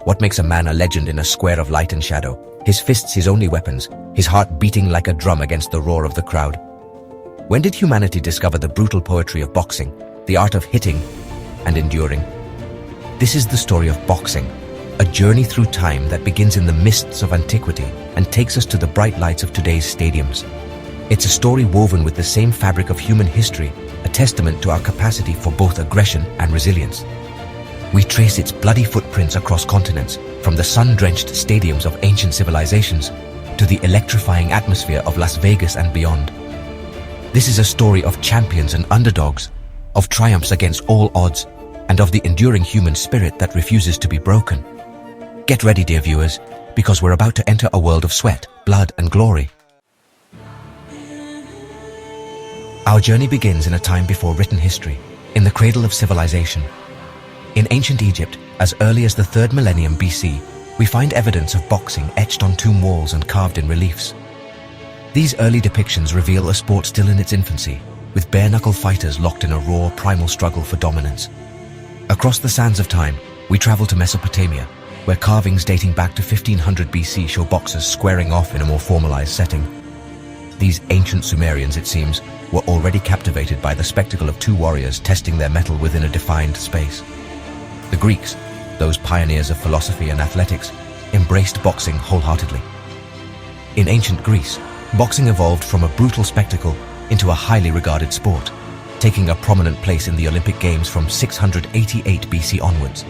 What makes a man a legend in a square of light and shadow? His fists his only weapons, his heart beating like a drum against the roar of the crowd. When did humanity discover the brutal poetry of boxing, the art of hitting and enduring? This is the story of boxing, a journey through time that begins in the mists of antiquity and takes us to the bright lights of today's stadiums. It's a story woven with the same fabric of human history, a testament to our capacity for both aggression and resilience. We trace its bloody footprints across continents, from the sun-drenched stadiums of ancient civilizations to the electrifying atmosphere of Las Vegas and beyond. This is a story of champions and underdogs, of triumphs against all odds, and of the enduring human spirit that refuses to be broken. Get ready, dear viewers, because we're about to enter a world of sweat, blood, and glory. Our journey begins in a time before written history, in the cradle of civilization. In ancient Egypt, as early as the 3rd millennium BC, we find evidence of boxing etched on tomb walls and carved in reliefs. These early depictions reveal a sport still in its infancy, with bare-knuckle fighters locked in a raw, primal struggle for dominance. Across the sands of time, we travel to Mesopotamia, where carvings dating back to 1500 BC show boxers squaring off in a more formalized setting. These ancient Sumerians, it seems, were already captivated by the spectacle of two warriors testing their mettle within a defined space. The Greeks, those pioneers of philosophy and athletics, embraced boxing wholeheartedly. In ancient Greece, boxing evolved from a brutal spectacle into a highly regarded sport, taking a prominent place in the Olympic Games from 688 BC onwards.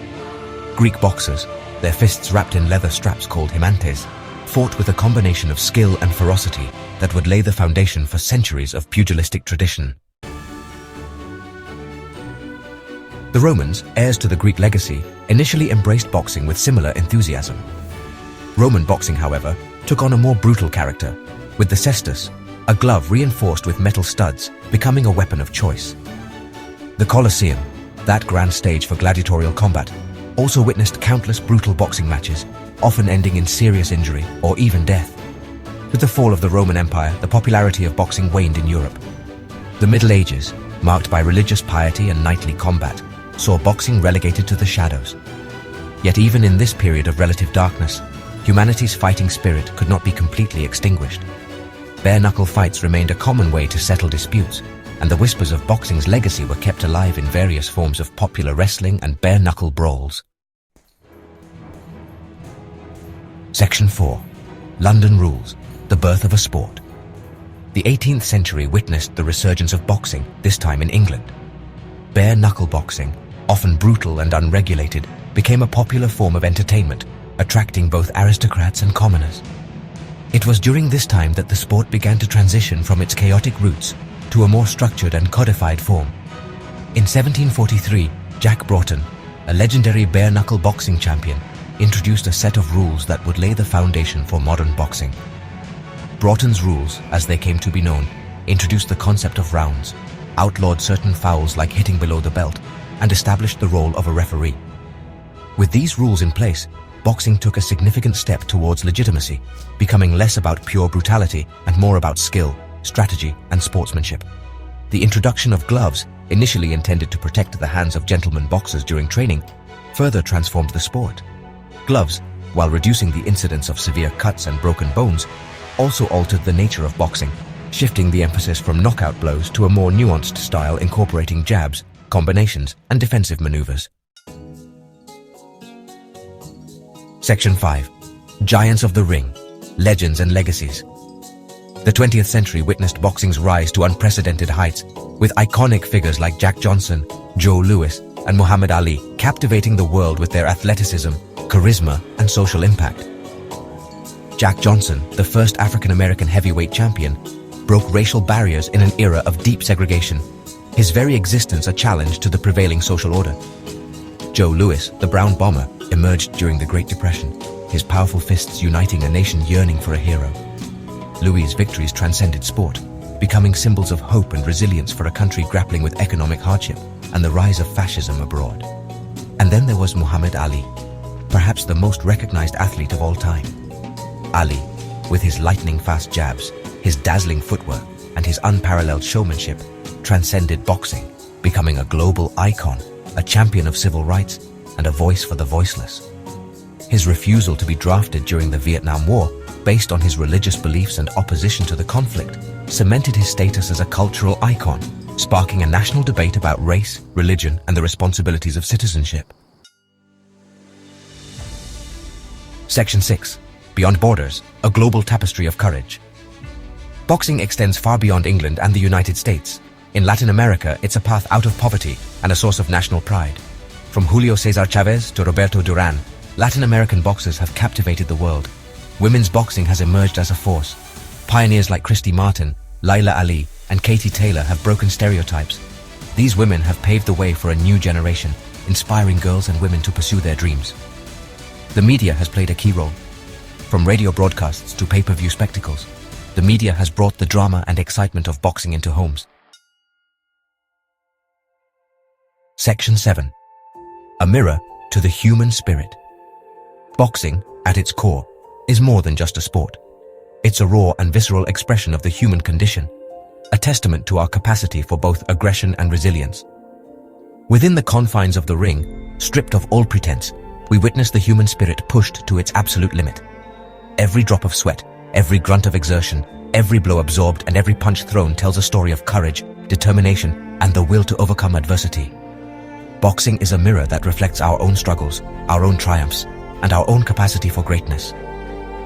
Greek boxers, their fists wrapped in leather straps called hymantes, fought with a combination of skill and ferocity that would lay the foundation for centuries of pugilistic tradition. The Romans, heirs to the Greek legacy, initially embraced boxing with similar enthusiasm. Roman boxing, however, took on a more brutal character, with the cestus, a glove reinforced with metal studs, becoming a weapon of choice. The Colosseum, that grand stage for gladiatorial combat, also witnessed countless brutal boxing matches, often ending in serious injury or even death. With the fall of the Roman Empire, the popularity of boxing waned in Europe. The Middle Ages, marked by religious piety and knightly combat, saw boxing relegated to the shadows. Yet even in this period of relative darkness, humanity's fighting spirit could not be completely extinguished. Bare-knuckle fights remained a common way to settle disputes, and the whispers of boxing's legacy were kept alive in various forms of popular wrestling and bare-knuckle brawls. Section 4. London Rules, the birth of a sport. The 18th century witnessed the resurgence of boxing, this time in England. Bare-knuckle boxing, often brutal and unregulated, became a popular form of entertainment, attracting both aristocrats and commoners. It was during this time that the sport began to transition from its chaotic roots to a more structured and codified form. In 1743, Jack Broughton, a legendary bare-knuckle boxing champion, introduced a set of rules that would lay the foundation for modern boxing. Broughton's rules, as they came to be known, introduced the concept of rounds, outlawed certain fouls like hitting below the belt, and established the role of a referee. With these rules in place, boxing took a significant step towards legitimacy, becoming less about pure brutality and more about skill, strategy, and sportsmanship. The introduction of gloves, initially intended to protect the hands of gentlemen boxers during training, further transformed the sport. Gloves, while reducing the incidence of severe cuts and broken bones, also altered the nature of boxing, shifting the emphasis from knockout blows to a more nuanced style incorporating jabs, combinations, and defensive maneuvers. Section 5. Giants of the Ring, Legends and Legacies. The 20th century witnessed boxing's rise to unprecedented heights, with iconic figures like Jack Johnson, Joe Louis, and Muhammad Ali captivating the world with their athleticism, charisma, and social impact. Jack Johnson, the first African-American heavyweight champion, broke racial barriers in an era of deep segregation, his very existence a challenge to the prevailing social order. Joe Louis, the Brown Bomber, emerged during the Great Depression, his powerful fists uniting a nation yearning for a hero. Louis' victories transcended sport, becoming symbols of hope and resilience for a country grappling with economic hardship and the rise of fascism abroad. And then there was Muhammad Ali, perhaps the most recognized athlete of all time. Ali, with his lightning-fast jabs, his dazzling footwork, and his unparalleled showmanship, transcended boxing, becoming a global icon, a champion of civil rights, and a voice for the voiceless. His refusal to be drafted during the Vietnam War, based on his religious beliefs and opposition to the conflict, cemented his status as a cultural icon, sparking a national debate about race, religion, and the responsibilities of citizenship. Section 6. Beyond Borders, a global tapestry of courage. Boxing extends far beyond England and the United States. In Latin America, it's a path out of poverty and a source of national pride. From Julio Cesar Chavez to Roberto Duran, Latin American boxers have captivated the world. Women's boxing has emerged as a force. Pioneers like Christy Martin, Laila Ali, and Katie Taylor have broken stereotypes. These women have paved the way for a new generation, inspiring girls and women to pursue their dreams. The media has played a key role. From radio broadcasts to pay-per-view spectacles, the media has brought the drama and excitement of boxing into homes. Section 7. A mirror to the human spirit. Boxing, at its core, is more than just a sport. It's a raw and visceral expression of the human condition, a testament to our capacity for both aggression and resilience. Within the confines of the ring, stripped of all pretense, we witness the human spirit pushed to its absolute limit. Every drop of sweat, every grunt of exertion, every blow absorbed, and every punch thrown tells a story of courage, determination, and the will to overcome adversity. Boxing is a mirror that reflects our own struggles, our own triumphs, and our own capacity for greatness.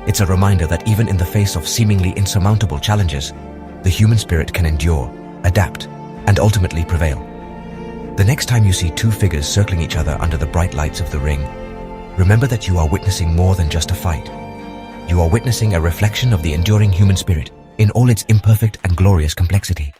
It's a reminder that even in the face of seemingly insurmountable challenges, the human spirit can endure, adapt, and ultimately prevail. The next time you see two figures circling each other under the bright lights of the ring, remember that you are witnessing more than just a fight. You are witnessing a reflection of the enduring human spirit in all its imperfect and glorious complexity.